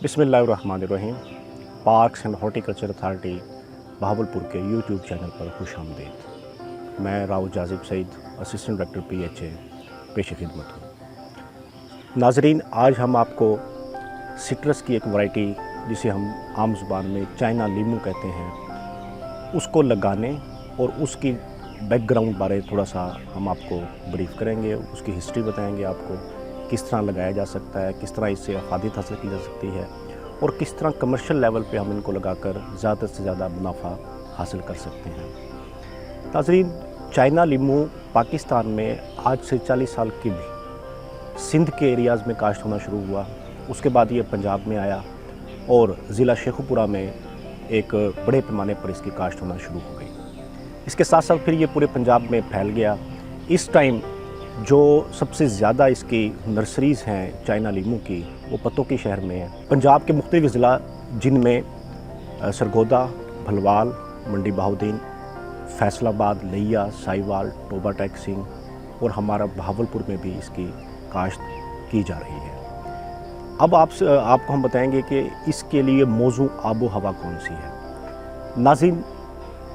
बिस्मिल्लाहिर्रहमानिर्रहीम। Parks and horticulture authority Bahawalpur के YouTube channel पर खुश आमदीद। मैं Rao Jazib Saeed, assistant director PHA पेश खिदमत हूँ। नाजरीन, आज हम आपको सिट्रस की एक वैरायटी जिसे हम आम ज़ुबान में चाइना लीमू कहते हैं, उसको लगाने और उसकी बैकग्राउंड बारे थोड़ा सा हम आपको ब्रीफ करेंगे। उसकी हिस्ट्री बताएंगे आपको, किस तरह लगाया जा सकता है, किस तरह इससे अफादियत हासिल की जा सकती है और किस तरह कमर्शियल लेवल पे हम इनको लगाकर ज़्यादा से ज़्यादा मुनाफा हासिल कर सकते हैं। नाज़रीन, चाइना लीमू पाकिस्तान में आज से 40 साल की भी सिंध के एरियाज़ में काश्त होना शुरू हुआ। उसके बाद ये पंजाब में आया और ज़िला शेखुपुरा में एक बड़े पैमाने पर इसकी काश्त होना शुरू हो गई। इसके साथ साथ फिर ये पूरे पंजाब में फैल गया। इस टाइम जो सबसे ज़्यादा इसकी नर्सरीज़ हैं चाइना लीमू की, वो पतों शहर में है। पंजाब के मुख्तलिफ ज़िला जिनमें सरगोदा, भलवाल, मंडी बहाउद्दीन, फैसलाबाद, लिया, साहिवाल, टोबा टेक सिंह और हमारा बहावलपुर में भी इसकी काश्त की जा रही है। अब आपको हम बताएंगे कि इसके लिए मौजू आबो हवा कौन सी है। नाज़रीन,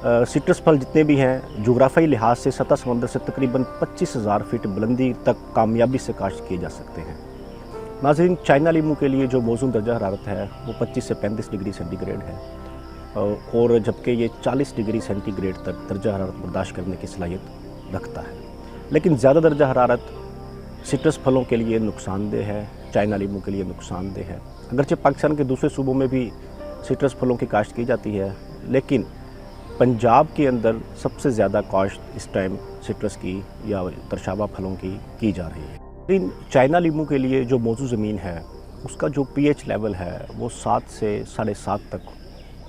सिट्रस फल जितने भी हैं जोग्राफियाई लिहाज से सतह समंदर से तकरीबन 25,000 फीट बुलंदी तक कामयाबी से काश्त किए जा सकते हैं। नाज़रीन, चाइना लीमू के लिए जो मौजूद दर्जा हरारत है वो 25 से 35 डिग्री सेंटीग्रेड है और जबकि ये 40 डिग्री सेंटीग्रेड तक दर्जा हरारत बर्दाश्त करने की सलाहियत रखता है। लेकिन ज़्यादा दर्जा हरारत सिट्रस फलों के लिए नुकसानदेह है, चाइना लीमू के लिए नुकसानदेह है। अगरचे पाकिस्तान के दूसरे सूबों में भी सिट्रस फलों की काश्त की जाती है, लेकिन पंजाब के अंदर सबसे ज़्यादा काश्त इस टाइम सिट्रस की या तरशाबा फलों की जा रही है। लेकिन चाइना लीमू के लिए जो मौजूद ज़मीन है उसका जो pH लेवल है वो 7 से 7.5 तक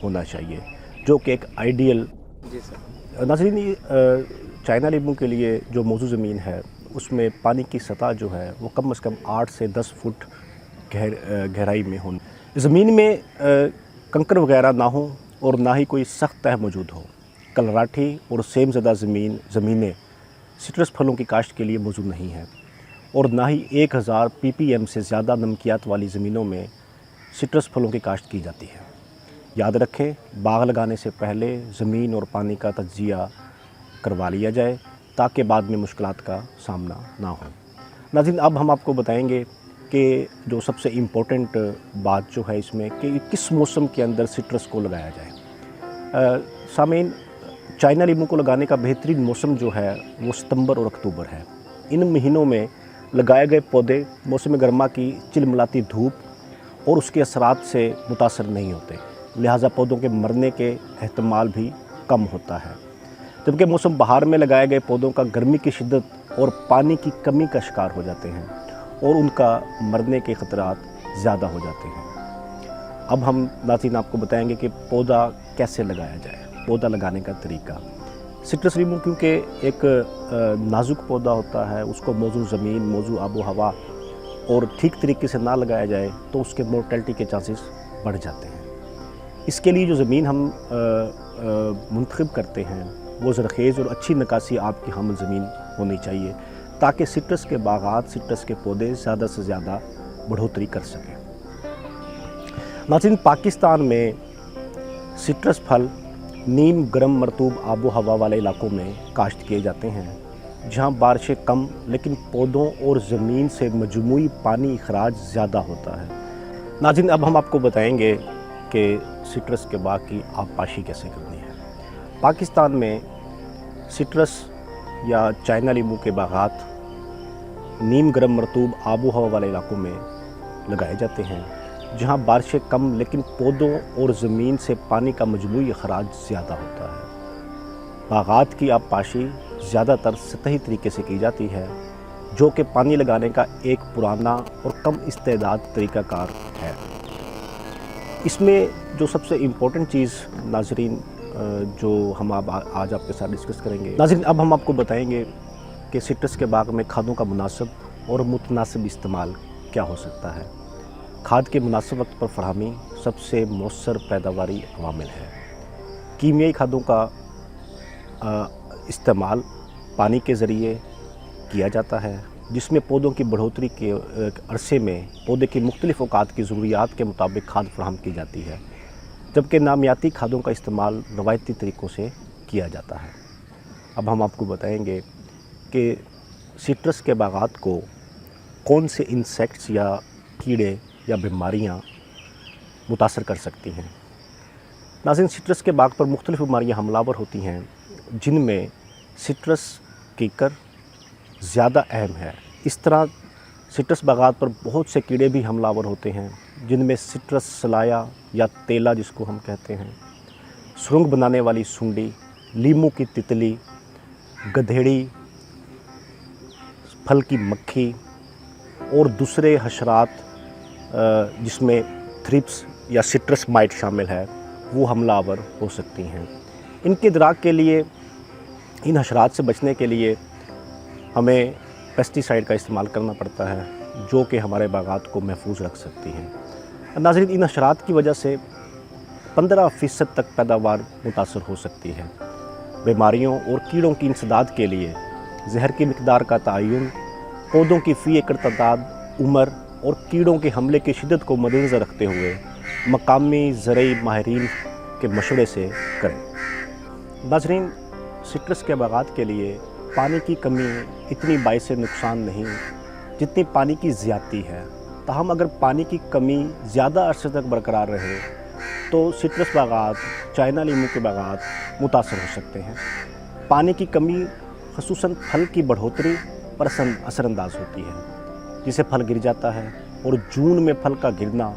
होना चाहिए, जो कि एक आइडियल। जी सर। नाज़रीन, चाइना लीमू के लिए जो मौजूद ज़मीन है उसमें पानी की सतह जो है वो कम से कम 8 से 10 फुट गहराई में हो। ज़मीन में कंकर वगैरह ना हो और ना ही कोई सख्त तह मौजूद हो। कलराठी और सेम ज़दा ज़मीनें सिट्रस फलों की काश्त के लिए मौजूद नहीं हैं और ना ही 1000 ppm से ज़्यादा नमकियात वाली ज़मीनों में सिट्रस फलों की काश्त की जाती है। याद रखें, बाग लगाने से पहले ज़मीन और पानी का तज्ज़िया करवा लिया जाए ताकि बाद में मुश्किलात का सामना ना हो। नाज़रीन, अब हम आपको बताएंगे कि जो सबसे इम्पोर्टेंट बात जो है इसमें कि किस मौसम के अंदर सिट्रस को लगाया जाए। सामीन, चाइना लीमू को लगाने का बेहतरीन मौसम जो है वो सितंबर और अक्टूबर है। इन महीनों में लगाए गए पौधे मौसम गर्मा की चिलमिलाती धूप और उसके असरात से मुतासर नहीं होते, लिहाजा पौधों के मरने के एहतमाल भी कम होता है। जबकि मौसम बहार में लगाए गए पौधों का गर्मी की शिद्दत और पानी की कमी का शिकार हो जाते हैं और उनका मरने के ख़तरात ज़्यादा हो जाते हैं। अब हम नाज़रीन आपको बताएंगे कि पौधा कैसे लगाया जाए, पौधा लगाने का तरीका। सिट्रस लीमू क्योंकि एक नाजुक पौधा होता है, उसको मौजूद ज़मीन, मौजूद आबो हवा और ठीक तरीके से ना लगाया जाए तो उसके मोर्टेलिटी के चांसेस बढ़ जाते हैं। इसके लिए जो ज़मीन हम मुंतखब करते हैं वो ज़रख़ेज़ और अच्छी नकासी आपकी हामिल ज़मीन होनी चाहिए ताकि सिट्रस के बागात, सिट्रस के पौधे ज़्यादा से ज़्यादा बढ़ोतरी कर सकें। नाज़रीन, पाकिस्तान में सिट्रस फल नीम गर्म मरतूब आबो हवा वाले इलाकों में काश्त किए जाते हैं जहां बारिशें कम लेकिन पौधों और ज़मीन से मजमूई पानी अखराज ज़्यादा होता है। नाज़रीन, अब हम आपको बताएंगे कि सिट्रस के बाग की आबपाशी कैसे करनी है। पाकिस्तान में सिट्रस या चाइना लीमू के बागात नीम गर्म मरतूब आबो हवा वाले इलाकों में लगाए जाते हैं जहां बारिशें कम लेकिन पौधों और ज़मीन से पानी का मजमूई अखराज ज़्यादा होता है। बागात की आबपाशी ज़्यादातर सतही तरीके से की जाती है जो कि पानी लगाने का एक पुराना और कम इस्तेदाद तरीक़ाकार है। इसमें जो सबसे इम्पोर्टेंट चीज़ नाज़रीन जो हम आज आपके साथ डिस्कस करेंगे। नाज़रीन, अब हम आपको बताएंगे कि सिट्रस के बाग में खादों का मुनासिब और मुतनासिब इस्तेमाल क्या हो सकता है। खाद के मुनासिब वक्त पर फरहमी सबसे मौसर पैदावारी अवामिल है। कीमियाई खादों का इस्तेमाल पानी के ज़रिए किया जाता है जिसमें पौधों की बढ़ोतरी के अरसे में पौधे की मुख्तलिफ़ औकात की ज़रूरियात के मुताबिक खाद फराहम की जाती है, जबकि नामियाती खादों का इस्तेमाल रवायती तरीक़ों से किया जाता है। अब हम आपको बताएंगे कि सिट्रस के बागात को कौन से इंसेक्ट्स या कीड़े या बीमारियाँ मुतासर कर सकती हैं। नाज़रीन, सिट्रस के बाग पर मुख्तलिफ़ बीमारियाँ हमलावर होती हैं, जिनमें सिट्रस कीकर ज़्यादा अहम है। इस तरह सिट्रस बागात पर बहुत से कीड़े भी हमलावर होते हैं, जिनमें सिट्रस सलाया या तेला जिसको हम कहते हैं, सुरंग बनाने वाली सुंडी, लीमू की तितली, गधेड़ी, फल की मक्खी और दूसरे हशरात जिसमें थ्रिप्स या सिट्रस माइट शामिल है, वो हमलावर हो सकती हैं। इनके इदराक के लिए, इन हशरात से बचने के लिए हमें पेस्टिसाइड का इस्तेमाल करना पड़ता है, जो कि हमारे बागात को महफूज रख सकती हैं। नाज़रीन, इन हशरात की वजह से 15% तक पैदावार मुतासर हो सकती है। बीमारियों और कीड़ों की इंसदाद के लिए जहर की मिकदार का तयन, पौधों की फ़ी एकड़ तादाद, उम्र और कीड़ों के हमले की शिद्दत को मद्देनज़र रखते हुए मकामी ज़रई माहिरीन के मशवरे से करें। नाज़रीन, सिट्रस के बागात के लिए पानी की कमी इतनी बाइस नुकसान नहीं जितनी पानी की ज़्यादती है। ताहम अगर पानी की कमी ज़्यादा अरसे तक बरकरार रहे तो सिट्रस बागात, चाइना लीमू के बागात मुतासर हो सकते हैं। पानी की कमी ख़ुसूसन फल की बढ़ोतरी पर असरअंदाज होती है, जिससे फल गिर जाता है और जून में फल का गिरना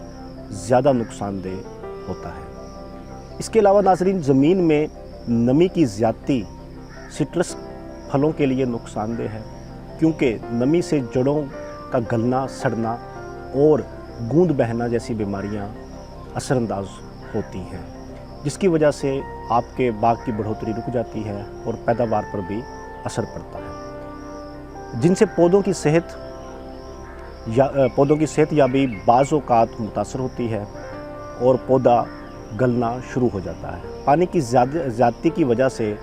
ज़्यादा नुकसानदेह होता है। इसके अलावा नाज़रीन, ज़मीन में नमी की ज़्यादती सिट्रस फलों के लिए नुकसानदेह है, क्योंकि नमी से जड़ों का गलना, सड़ना और गूंद बहना जैसी बीमारियां असरअंदाज होती हैं, जिसकी वजह से आपके बाग की बढ़ोतरी रुक जाती है और पैदावार पर भी असर पड़ता है, जिनसे पौधों की सेहत या भी बाज़ औक़ात मुतासर होती है और पौधा गलना शुरू हो जाता है। पानी की ज़्यादती की वजह से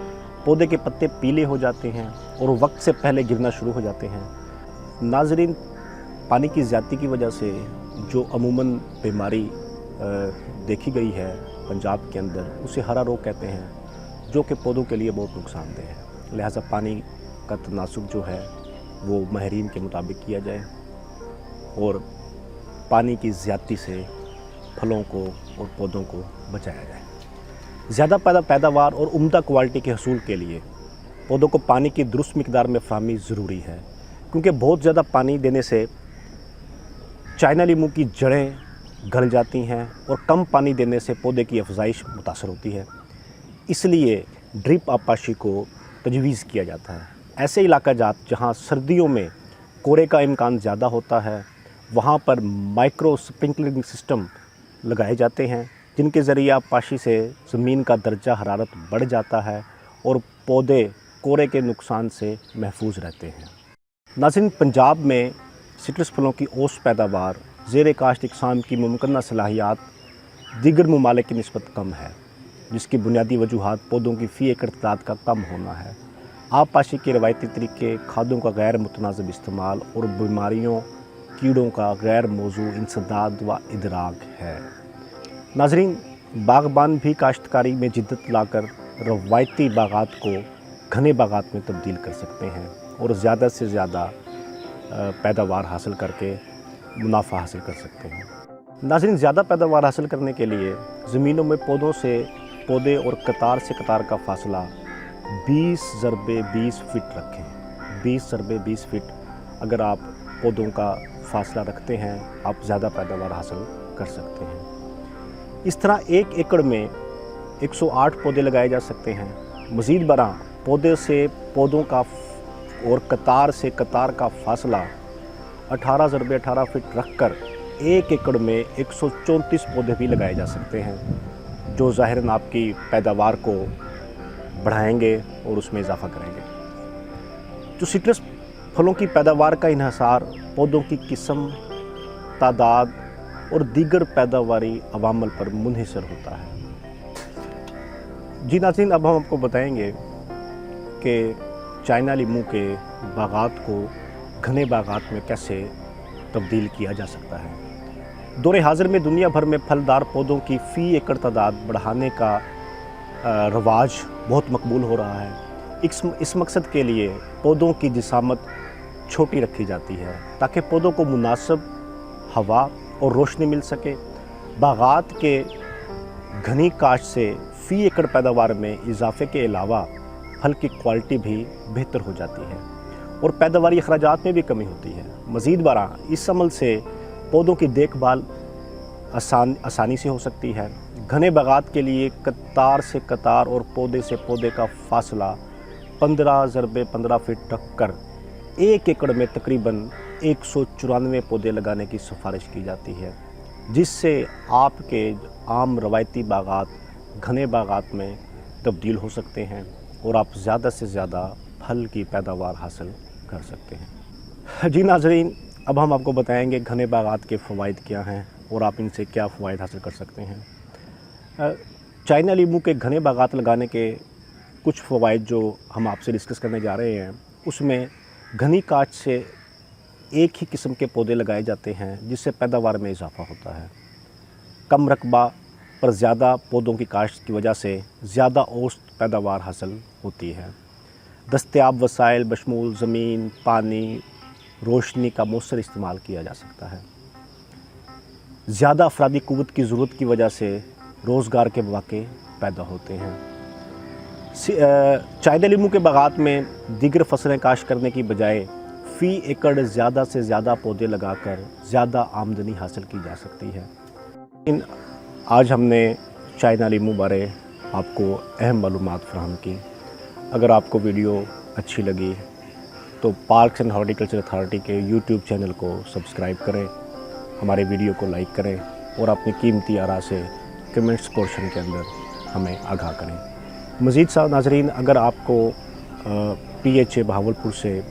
पौधे के पत्ते पीले हो जाते हैं और वक्त से पहले गिरना शुरू हो जाते हैं। नाज़रीन, पानी की ज़्यादती की वजह से जो अमूमन बीमारी देखी गई है पंजाब के अंदर, उसे हरा रोग कहते हैं, जो कि पौधों के लिए बहुत नुकसानदेह है। लिहाजा पानी का तनासुब जो है वो माहिरीन के मुताबिक किया जाए और पानी की ज़्यादती से फलों को और पौधों को बचाया जाए। ज़्यादा पैदावार और उम्दा क्वालिटी के हसूल के लिए पौधों को पानी की दुरुस्त मिकदार में फ़राहमी ज़रूरी है, क्योंकि बहुत ज़्यादा पानी देने से चाइना लीमू की जड़ें गल जाती हैं और कम पानी देने से पौधे की अफजाइश मुतासर होती है। इसलिए ड्रिप आबपाशी को तजवीज़ किया जाता है। ऐसे इलाका जात जहाँ सर्दियों में कोरे का इम्कान ज़्यादा होता है, वहाँ पर माइक्रो स्प्रिंकलरिंग सिस्टम लगाए जाते हैं, जिनके ज़रिए आबपाशी से ज़मीन का दर्जा हरारत बढ़ जाता है और पौधे कोरे के नुकसान से महफूज रहते हैं। नाज़रीन, पंजाब में सिट्रस फलों की औसत पैदावार ज़ेर काश्त इक़साम की मुमकिन सलाहियत दीगर ममालिक की निस्बत कम है, जिसकी बुनियादी वजूहात पौधों की फ़ी एकड़ तादाद का कम होना है, आबपाशी के रवायती तरीके, खादों का गैर मुतनाज़िब इस्तेमाल और बीमारियों कीड़ों का गैर मौजू इंसदाद व इदराक है। नाज़रीन, बागबान भी काश्तकारी में जिद्दत लाकर रवायती बागात को घने बागात में तब्दील कर सकते हैं और ज़्यादा से ज़्यादा पैदावार हासिल करके मुनाफा हासिल कर सकते हैं। नाज़रीन, ज़्यादा पैदावार हासिल करने के लिए ज़मीनों में पौधे और कतार से कतार का फासला 20 ज़रबे 20 फ़ीट रखें। 20 ज़रबे 20 फ़ीट अगर आप पौधों का फासला रखते हैं, आप ज़्यादा पैदावार हासिल कर सकते हैं। इस तरह 1 एकड़ में 108 पौधे लगाए जा सकते हैं। मज़ीद बरां पौधे से पौधों का और कतार से कतार का फासला 18 ज़रबे 18 फ़ीट रखकर 1 एकड़ में 134 पौधे भी लगाए जा सकते हैं, जो ज़ाहिरन आपकी पैदावार को बढ़ाएंगे और उसमें इजाफ़ा करेंगे। जो सिट्रस फलों की पैदावार का इन्हिसार पौधों की किस्म, तादाद और दीगर पैदावारी अवामल पर मुनहसर होता है। जी नाज़रीन, अब हम आपको बताएंगे कि चाइना लीमू के बागात को घने बागात में कैसे तब्दील किया जा सकता है। दौर हाज़िर में दुनिया भर में फलदार पौधों की फ़ी एकड़ तादाद बढ़ाने का रवाज बहुत मकबूल हो रहा है। इस मकसद के लिए पौधों की जिसामत छोटी रखी जाती है ताकि पौधों को मुनासिब हवा और रोशनी मिल सके। बागात के घनी काश्त से फ़ी एकड़ पैदावार में इजाफे के अलावा फल की क्वालिटी भी बेहतर हो जाती है और पैदावारी अखराजात में भी कमी होती है। मज़ीद बरआं इस अमल से पौधों की देखभाल आसानी से हो सकती है। घने बागात के लिए कतार से कतार और पौधे से पौधे का फासला 15x15 फीट रख कर 1 एकड़ में तकरीबन 194 पौधे लगाने की सिफारिश की जाती है, जिससे आपके आम रवायती बागात घने बागात में तब्दील हो सकते हैं और आप ज़्यादा से ज़्यादा फल की पैदावार हासिल कर सकते हैं। जी नाज़रीन, अब हम आपको बताएंगे घने बागात के फ़वाइद क्या हैं और आप इनसे क्या फ़वाइद हासिल कर सकते हैं। चाइना लीमू के घने बागात लगाने के कुछ फ़वाइद जो हम आपसे डिस्कस करने जा रहे हैं, उसमें घनी काश्त से एक ही किस्म के पौधे लगाए जाते हैं जिससे पैदावार में इजाफ़ा होता है। कम रकबा पर ज़्यादा पौधों की काश्त की वजह से ज़्यादा औसत पैदावार हासिल होती है। दस्तयाब वसाइल बशमूल ज़मीन, पानी, रोशनी का मौसर इस्तेमाल किया जा सकता है। ज़्यादा अफरादी क़ुव्वत की ज़रूरत की वजह से रोज़गार के मौके पैदा होते हैं। चाइना लीमू के बागात में दीगर फसलें काश्त करने की बजाय फ़ी एकड़ ज़्यादा से ज़्यादा पौधे लगाकर ज़्यादा आमदनी हासिल की जा सकती है। आज हमने चाइना लीमू बारे आपको अहम मालूमात फ़राहम की। अगर आपको वीडियो अच्छी लगी तो पार्क्स एंड हॉर्टिकल्चर अथॉरिटी के यूट्यूब चैनल को सब्सक्राइब करें, हमारे वीडियो को लाइक करें और अपनी कीमती आरा से कमेंट्स पोर्शन के अंदर हमें आगाह करें। मज़ीद सा नाज़रीन, अगर आपको PHA बहावलपुर से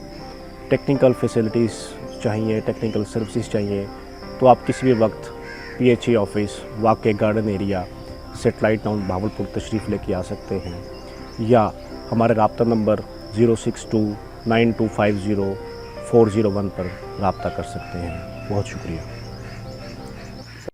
टेक्निकल फैसिलिटीज़ चाहिए, टेक्निकल सर्विसेज चाहिए, तो आप किसी भी वक्त PHA ऑफ़िस वाक़े garden area satellite town Bahawalpur तशरीफ़ लेके आ सकते हैं या हमारे राब्ता नंबर 06292504001 पर राब्ता कर सकते हैं। बहुत शुक्रिया।